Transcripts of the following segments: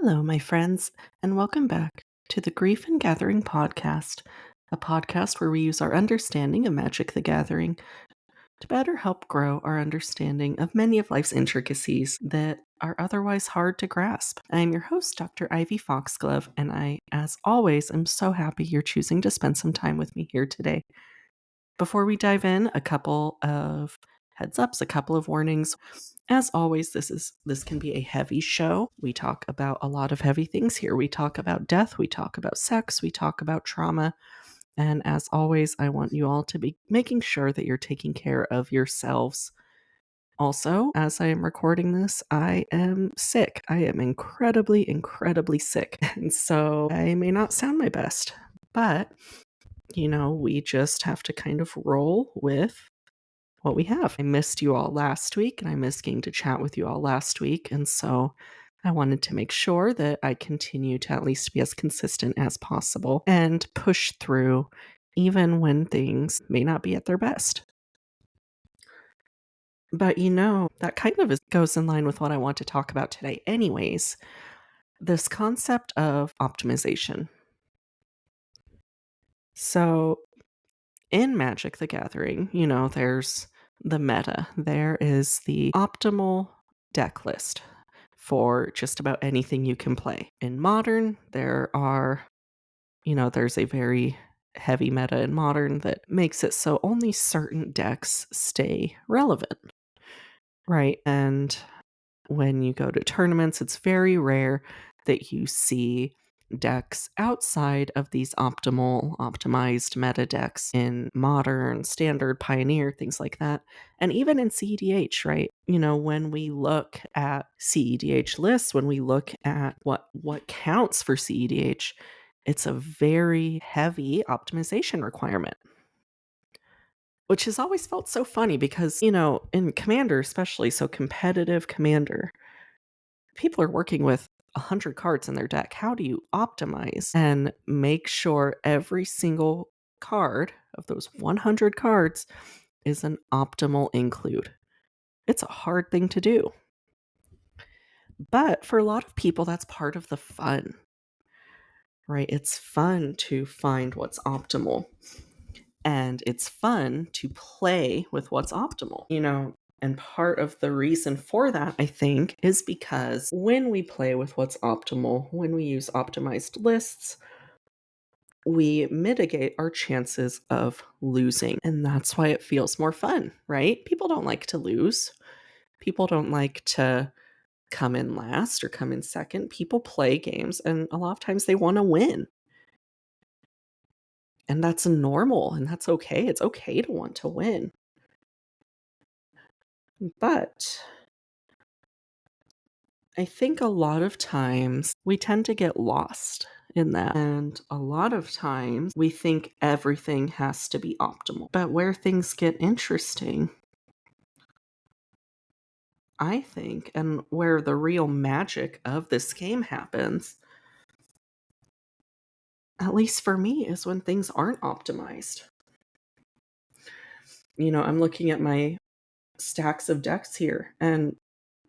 Hello, my friends, and welcome back to the Grief and Gathering podcast, a podcast where we use our understanding of Magic the Gathering to better help grow our understanding of many of life's intricacies that are otherwise hard to grasp. I am your host, Dr. Ivy Foxglove, and I, as always, am so happy you're choosing to spend some time with me here today. Before we dive in, a couple of heads ups, a couple of warnings. As always, this can be a heavy show. We talk about a lot of heavy things here. We talk about death, we talk about sex, we talk about trauma. And as always, I want you all to be making sure that you're taking care of yourselves. Also, as I am recording this, I am sick. I am incredibly, incredibly sick. And so I may not sound my best, but we just have to kind of roll with what we have. I missed you all last week, and I missed getting to chat with you all last week, and so I wanted to make sure that I continue to at least be as consistent as possible and push through even when things may not be at their best. But that kind of goes in line with what I want to talk about today anyways, this concept of optimization. So in Magic the Gathering, there's the meta. There is the optimal deck list for just about anything you can play. In Modern, there's a very heavy meta in Modern that makes it so only certain decks stay relevant, right? And when you go to tournaments, it's very rare that you see decks outside of these optimized meta decks in Modern, Standard, Pioneer, things like that. And even in CEDH, right? When we look at CEDH lists, when we look at what counts for CEDH, it's a very heavy optimization requirement. Which has always felt so funny because, in Commander especially, so competitive Commander, people are working with 100 cards in their deck. How do you optimize and make sure every single card of those 100 cards is an optimal include? It's a hard thing to do. But for a lot of people, that's part of the fun, right? It's fun to find what's optimal. And it's fun to play with what's optimal, And part of the reason for that, I think, is because when we play with what's optimal, when we use optimized lists, we mitigate our chances of losing. And that's why it feels more fun, right? People don't like to lose. People don't like to come in last or come in second. People play games, and a lot of times they want to win. And that's normal, and that's okay. It's okay to want to win. But I think a lot of times we tend to get lost in that. And a lot of times we think everything has to be optimal. But where things get interesting, I think, and where the real magic of this game happens, at least for me, is when things aren't optimized. I'm looking at my stacks of decks here, and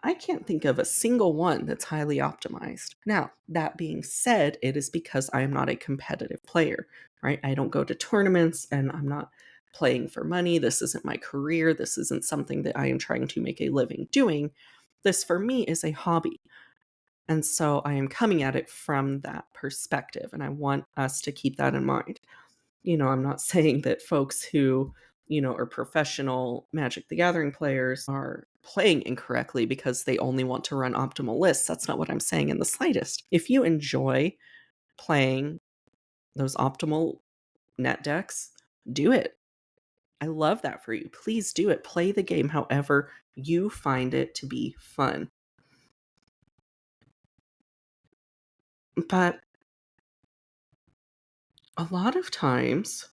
I can't think of a single one that's highly optimized. Now, that being said, it is because I am not a competitive player, right? I don't go to tournaments and I'm not playing for money. This isn't my career. This isn't something that I am trying to make a living doing. This for me is a hobby. And so I am coming at it from that perspective. And I want us to keep that in mind. I'm not saying that folks who are professional Magic the Gathering players are playing incorrectly because they only want to run optimal lists. That's not what I'm saying in the slightest. If you enjoy playing those optimal net decks, do it. I love that for you. Please do it. Play the game however you find it to be fun. But a lot of times,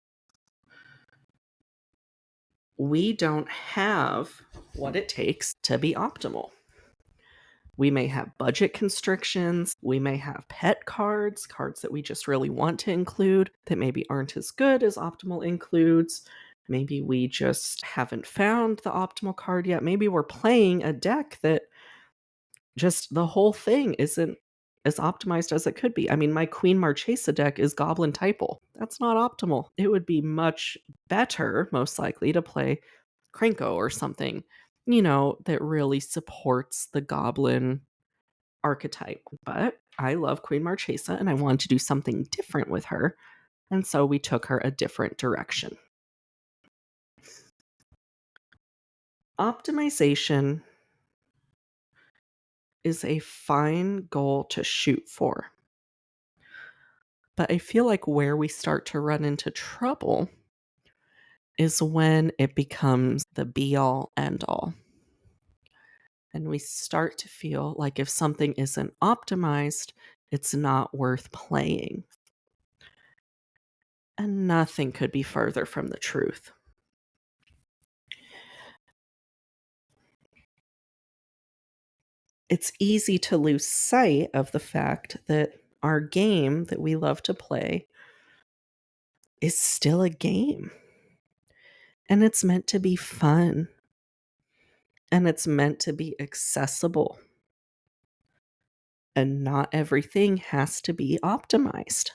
we don't have what it takes to be optimal. We may have budget constrictions. We may have pet cards that we just really want to include that maybe aren't as good as optimal includes. Maybe we just haven't found the optimal card yet. Maybe we're playing a deck that just the whole thing isn't as optimized as it could be. I mean, my Queen Marchesa deck is Goblin Typal. That's not optimal. It would be much better, most likely, to play Krenko or something, that really supports the Goblin archetype. But I love Queen Marchesa and I wanted to do something different with her. And so we took her a different direction. Optimization is a fine goal to shoot for. But I feel like where we start to run into trouble is when it becomes the be all end all. And we start to feel like if something isn't optimized, it's not worth playing. And nothing could be further from the truth. It's easy to lose sight of the fact that our game that we love to play is still a game. And it's meant to be fun. And it's meant to be accessible. And not everything has to be optimized.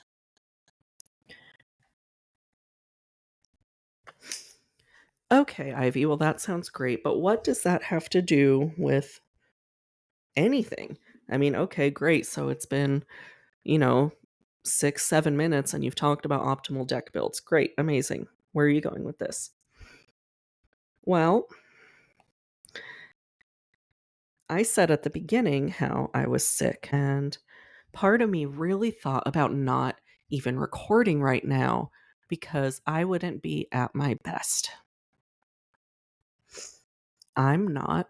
Okay, Ivy, well, that sounds great, but what does that have to do with anything? I mean, okay, great. So it's been, 6, 7 minutes and you've talked about optimal deck builds. Great, amazing. Where are you going with this? Well, I said at the beginning how I was sick, and part of me really thought about not even recording right now because I wouldn't be at my best. I'm not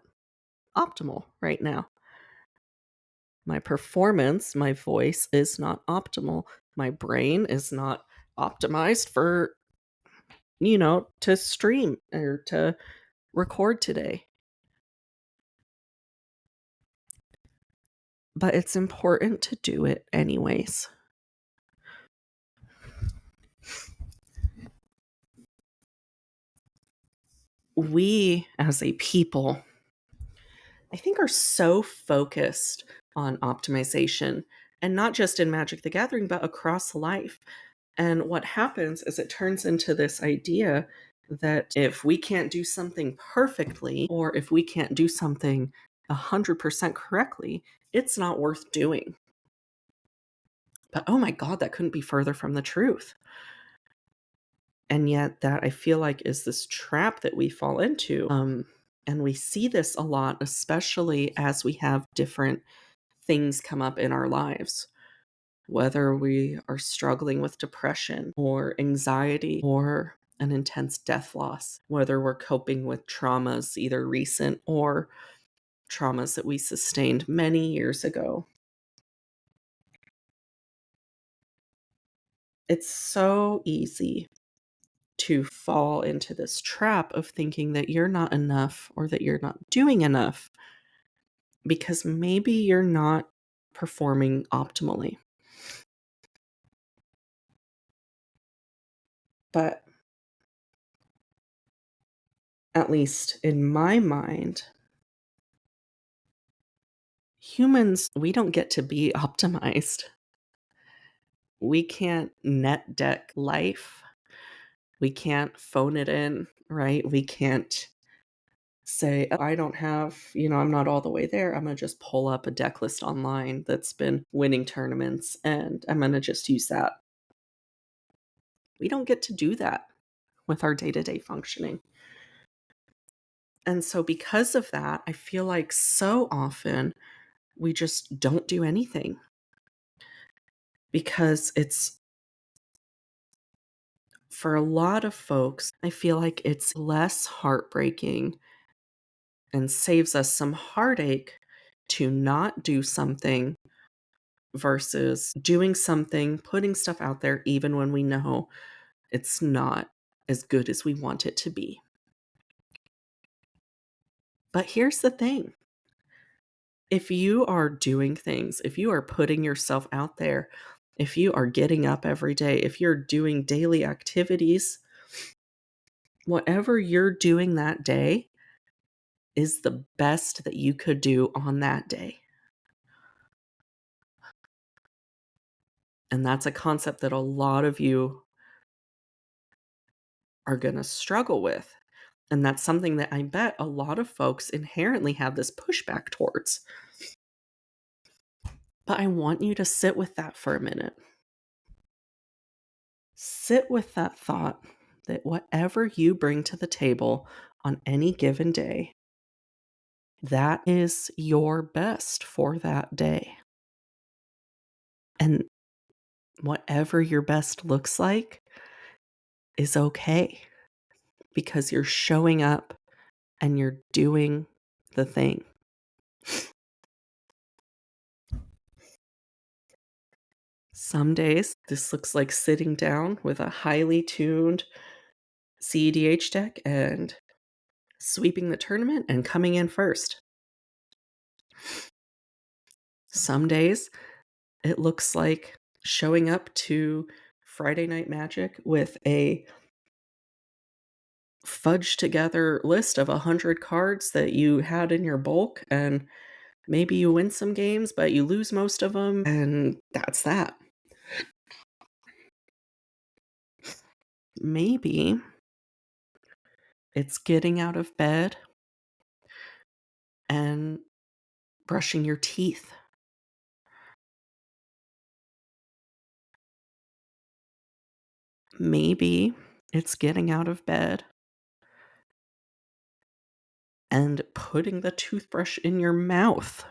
optimal right now. My performance, my voice is not optimal. My brain is not optimized for, to stream or to record today. But it's important to do it anyways. We as a people, I think, are so focused on optimization, and not just in Magic the Gathering, but across life. And what happens is it turns into this idea that if we can't do something perfectly, or if we can't do something 100% correctly, it's not worth doing. But oh my God, that couldn't be further from the truth. And yet, that I feel like is this trap that we fall into. And we see this a lot, especially as we have different things come up in our lives, whether we are struggling with depression or anxiety or an intense death loss, whether we're coping with traumas, either recent or traumas that we sustained many years ago. It's so easy to fall into this trap of thinking that you're not enough or that you're not doing enough because maybe you're not performing optimally. But at least in my mind, humans, we don't get to be optimized. We can't net deck life. We can't phone it in, right? We can't say, "Oh, I don't have, I'm not all the way there. I'm going to just pull up a deck list online that's been winning tournaments and I'm going to just use that." We don't get to do that with our day to day functioning. And so, because of that, I feel like so often we just don't do anything because it's, for a lot of folks, I feel like it's less heartbreaking and saves us some heartache to not do something versus doing something, putting stuff out there, even when we know it's not as good as we want it to be. But here's the thing. If you are doing things, if you are putting yourself out there, if you are getting up every day, if you're doing daily activities, whatever you're doing that day is the best that you could do on that day. And that's a concept that a lot of you are going to struggle with. And that's something that I bet a lot of folks inherently have this pushback towards. But I want you to sit with that for a minute. Sit with that thought that whatever you bring to the table on any given day, that is your best for that day. And whatever your best looks like is okay because you're showing up and you're doing the thing. Some days, this looks like sitting down with a highly tuned CEDH deck and sweeping the tournament and coming in first. Some days, it looks like showing up to Friday Night Magic with a fudged together list of 100 cards that you had in your bulk, and maybe you win some games, but you lose most of them, and that's that. Maybe it's getting out of bed and brushing your teeth. Maybe it's getting out of bed and putting the toothbrush in your mouth.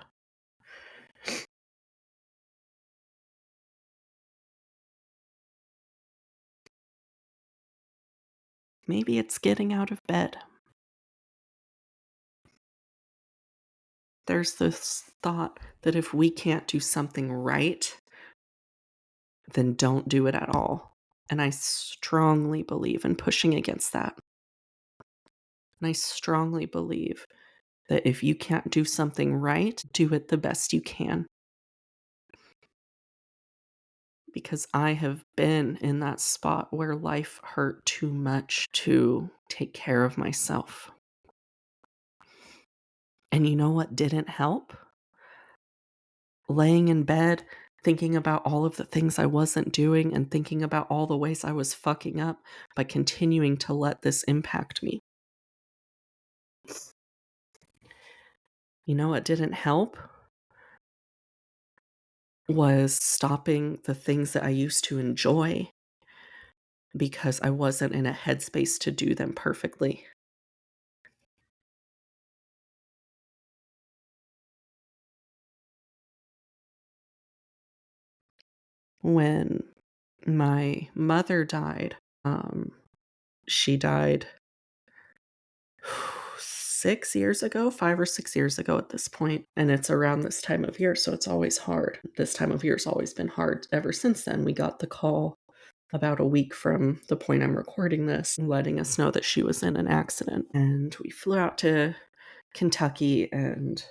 Maybe it's getting out of bed. There's this thought that if we can't do something right, then don't do it at all. And I strongly believe in pushing against that. And I strongly believe that if you can't do something right, do it the best you can. Because I have been in that spot where life hurt too much to take care of myself. And you know what didn't help? Laying in bed, thinking about all of the things I wasn't doing and thinking about all the ways I was fucking up by continuing to let this impact me. You know what didn't help? Was stopping the things that I used to enjoy because I wasn't in a headspace to do them perfectly. When my mother died, she died 6 years ago, 5 or 6 years ago at this point, and it's around this time of year, so it's always hard. This time of year has always been hard. Ever since then, we got the call about a week from the point I'm recording this, letting us know that she was in an accident. And we flew out to Kentucky and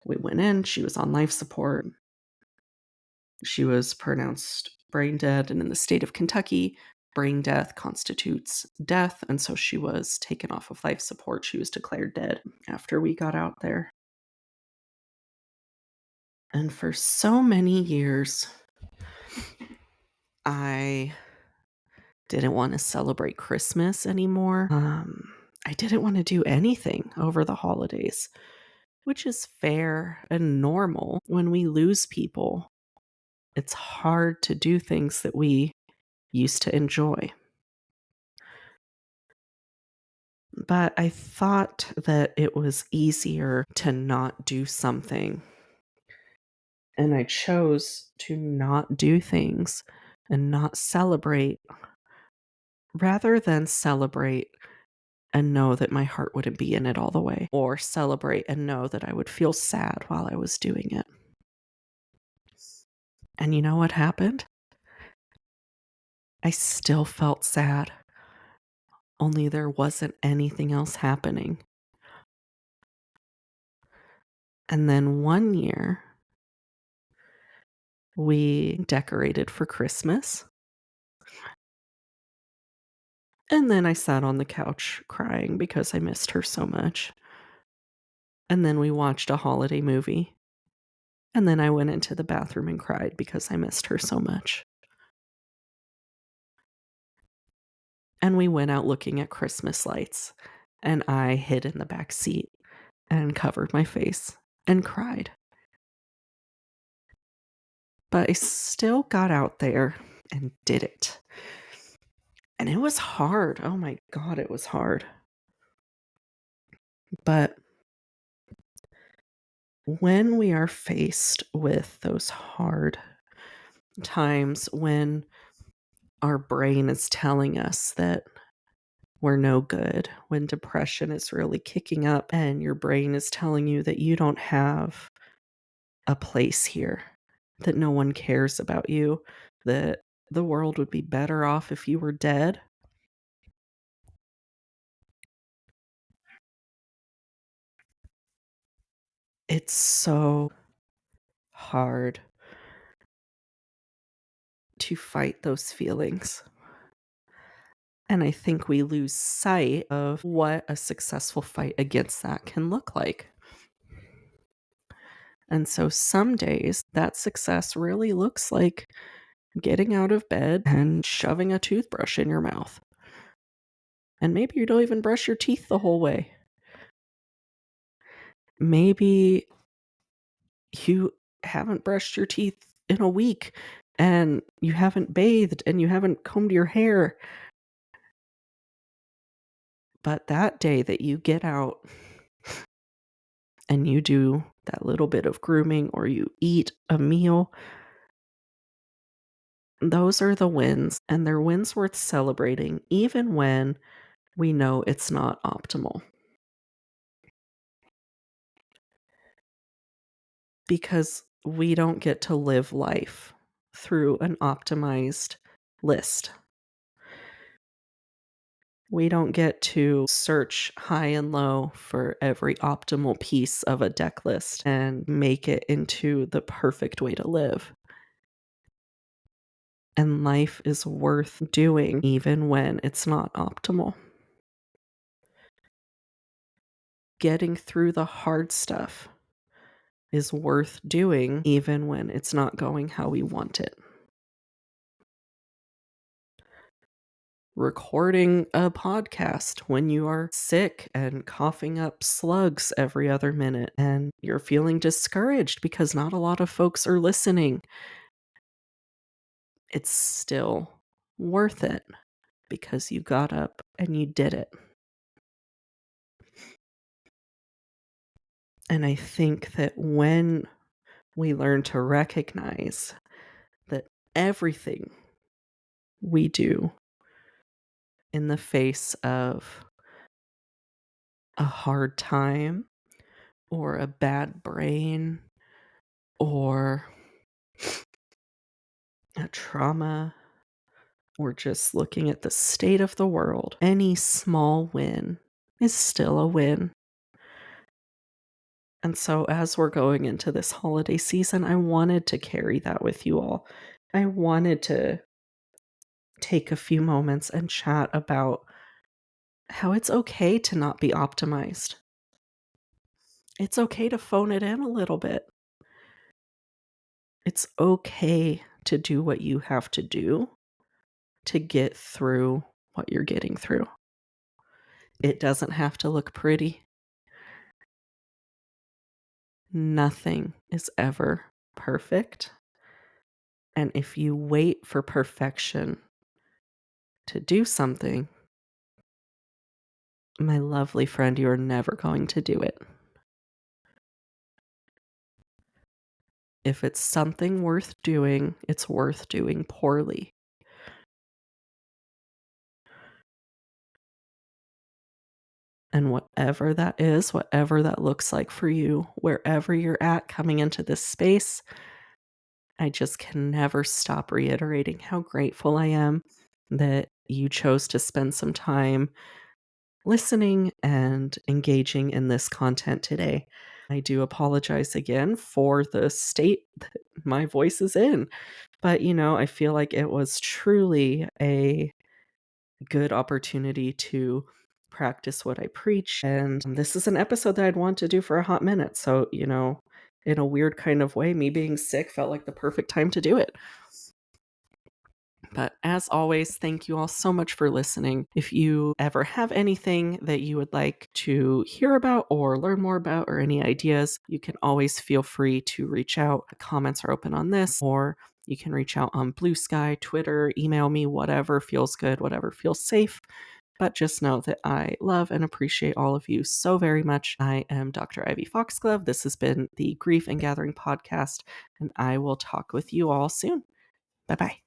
we went in. She was on life support. She was pronounced brain dead, and in the state of Kentucky, brain death constitutes death, and so she was taken off of life support. She was declared dead after we got out there. And for so many years, I didn't want to celebrate Christmas anymore. I didn't want to do anything over the holidays, which is fair and normal. When we lose people, it's hard to do things that we used to enjoy. But I thought that it was easier to not do something. And I chose to not do things and not celebrate rather than celebrate and know that my heart wouldn't be in it all the way, or celebrate and know that I would feel sad while I was doing it. And you know what happened? I still felt sad, only there wasn't anything else happening. And then one year, we decorated for Christmas. And then I sat on the couch crying because I missed her so much. And then we watched a holiday movie. And then I went into the bathroom and cried because I missed her so much. And we went out looking at Christmas lights, and I hid in the back seat and covered my face and cried. But I still got out there and did it. And it was hard. Oh my God, it was hard. But when we are faced with those hard times when our brain is telling us that we're no good, when depression is really kicking up and your brain is telling you that you don't have a place here, that no one cares about you, that the world would be better off if you were dead. It's so hard to fight those feelings. And I think we lose sight of what a successful fight against that can look like. And so some days that success really looks like getting out of bed and shoving a toothbrush in your mouth. And maybe you don't even brush your teeth the whole way. Maybe you haven't brushed your teeth in a week and you haven't bathed and you haven't combed your hair. But that day that you get out and you do that little bit of grooming or you eat a meal, those are the wins, and they're wins worth celebrating, even when we know it's not optimal. Because we don't get to live life through an optimized list. We don't get to search high and low for every optimal piece of a deck list and make it into the perfect way to live. And life is worth doing even when it's not optimal. Getting through the hard stuff is worth doing even when it's not going how we want it. Recording a podcast when you are sick and coughing up slugs every other minute and you're feeling discouraged because not a lot of folks are listening. It's still worth it because you got up and you did it. And I think that when we learn to recognize that everything we do in the face of a hard time or a bad brain or a trauma or just looking at the state of the world, any small win is still a win. And so, as we're going into this holiday season, I wanted to carry that with you all. I wanted to take a few moments and chat about how it's okay to not be optimized. It's okay to phone it in a little bit. It's okay to do what you have to do to get through what you're getting through. It doesn't have to look pretty. Nothing is ever perfect. And if you wait for perfection to do something, my lovely friend, you are never going to do it. If it's something worth doing, it's worth doing poorly. And whatever that is, whatever that looks like for you, wherever you're at coming into this space, I just can never stop reiterating how grateful I am that you chose to spend some time listening and engaging in this content today. I do apologize again for the state that my voice is in, but I feel like it was truly a good opportunity to practice what I preach. And this is an episode that I'd want to do for a hot minute. So, in a weird kind of way, me being sick felt like the perfect time to do it. But as always, thank you all so much for listening. If you ever have anything that you would like to hear about or learn more about, or any ideas, you can always feel free to reach out. The comments are open on this, or you can reach out on Blue Sky, Twitter, email me, whatever feels good, whatever feels safe. But just know that I love and appreciate all of you so very much. I am Dr. Ivy Foxglove. This has been the Grief and Gathering podcast, and I will talk with you all soon. Bye-bye.